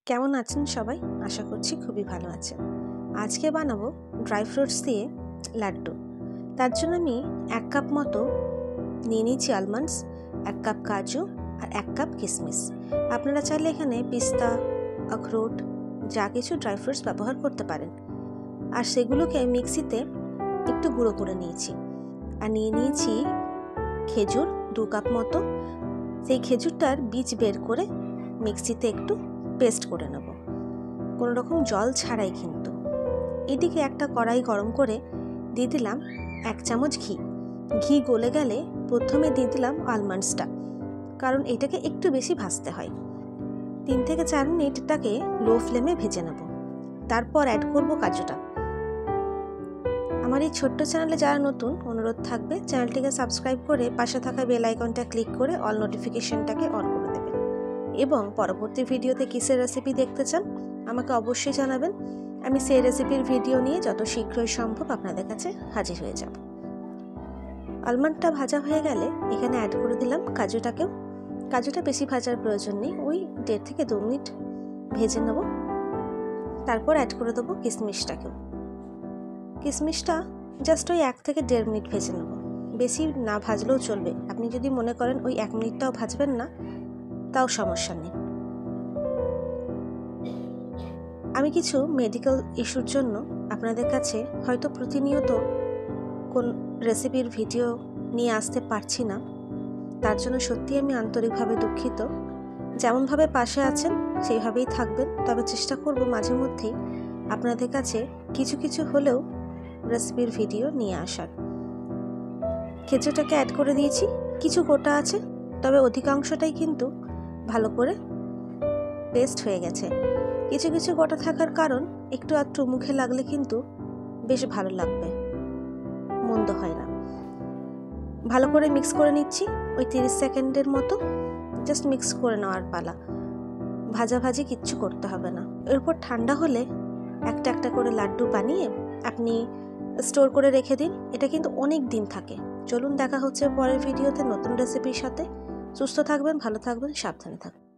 কেমন আছেন সবাই? আশা করছি খুবই ভালো আছেন। আজকে বানাবো ড্রাই ফ্রুটস দিয়ে লাড্ডু। তার জন্য আমি 1 কাপ মতো নিয়ে নিয়েছি আলমন্ডস, 1 কাপ কাজু আর 1 কাপ কিশমিশ। আপনারা চাইলে এখানে পিস্তা, আখরোট যা কিছু ড্রাই ফ্রুটস ব্যবহার করতে পারেন। আর সেগুলোকে মিক্সিতে একটু গুঁড়ো করে নিয়েছি। আর নিয়ে নিয়েছি খেজুর 2 কাপ মতো। সেই খেজুরটার বীজ বের করে মিক্সিতে একটু পেস্ট করে নেব, কোনো রকম জল ছাড়াই। কিন্তু এদিকে একটা কড়াই গরম করে দিয়ে দিলাম 1 চামচ ঘি। ঘি গলে গেলে প্রথমে দিয়ে দিলাম আলমন্ডসটা, কারণ এটাকে একটু বেশি ভাজতে হয়। 3 থেকে 4 মিনিট এটাকে লো ফ্লেমে ভেজে নেব। তারপর অ্যাড করব কাজুটা। আমার এই ছোট্ট চ্যানেলে যারা নতুন, অনুরোধ থাকবে চ্যানেলটিকে সাবস্ক্রাইব করে পাশে থাকা বেল আইকনটা ক্লিক করে অল নোটিফিকেশনটাকে অন করে দেবেন। এবং পরবর্তী ভিডিওতে কিসের রেসিপি দেখতে চান আমাকে অবশ্যই জানাবেন। আমি সেই রেসিপির ভিডিও নিয়ে যত শীঘ্রই সম্ভব আপনাদের কাছে হাজির হয়ে যাব। আলমন্ডটা ভাজা হয়ে গেলে এখানে অ্যাড করে দিলাম কাজুটাকেও। কাজুটা বেশি ভাজার প্রয়োজন নেই, ওই 1.5 থেকে 2 মিনিট ভেজে নেব। তারপর অ্যাড করে দেবো কিশমিশটাকেও। কিশমিশটা জাস্ট ওই 1 থেকে 1.5 মিনিট ভেজে নেব, বেশি না ভাজলেও চলবে। আপনি যদি মনে করেন ওই 1 মিনিটটাও ভাজবেন না, তাও সমস্যা নেই। আমি কিছু মেডিকেল ইস্যুর জন্য আপনাদের কাছে হয়তো প্রতিনিয়ত কোন রেসিপির ভিডিও নিয়ে আসতে পারছি না, তার জন্য সত্যি আমি আন্তরিকভাবে দুঃখিত। যেমনভাবে পাশে আছেন সেইভাবেই থাকবেন, তবে চেষ্টা করব মাঝে মধ্যেই আপনাদের কাছে কিছু কিছু হলেও রেসিপির ভিডিও নিয়ে আসার। খেজুরটাকে অ্যাড করে দিয়েছি, কিছু গোটা আছে, তবে অধিকাংশটাই কিন্তু ভালো করে পেস্ট হয়ে গেছে। কিছু কিছু গোটা থাকার কারণ একটু আধটু মুখে লাগলে কিন্তু বেশ ভালো লাগবে, মন্দ হয় না। ভালো করে মিক্স করে নিচ্ছি, ওই 30 সেকেন্ডের মতো জাস্ট মিক্স করে নেওয়ার পালা। ভাজাভাজি কিচ্ছু করতে হবে না। এরপর ঠান্ডা হলে একটা একটা করে লাড্ডু বানিয়ে আপনি স্টোর করে রেখে দিন। এটা কিন্তু অনেক দিন থাকে। চলুন দেখা হচ্ছে পরের ভিডিওতে নতুন রেসিপির সাথে। সুস্থ থাকবেন, ভালো থাকবেন, সাবধানে থাকবেন।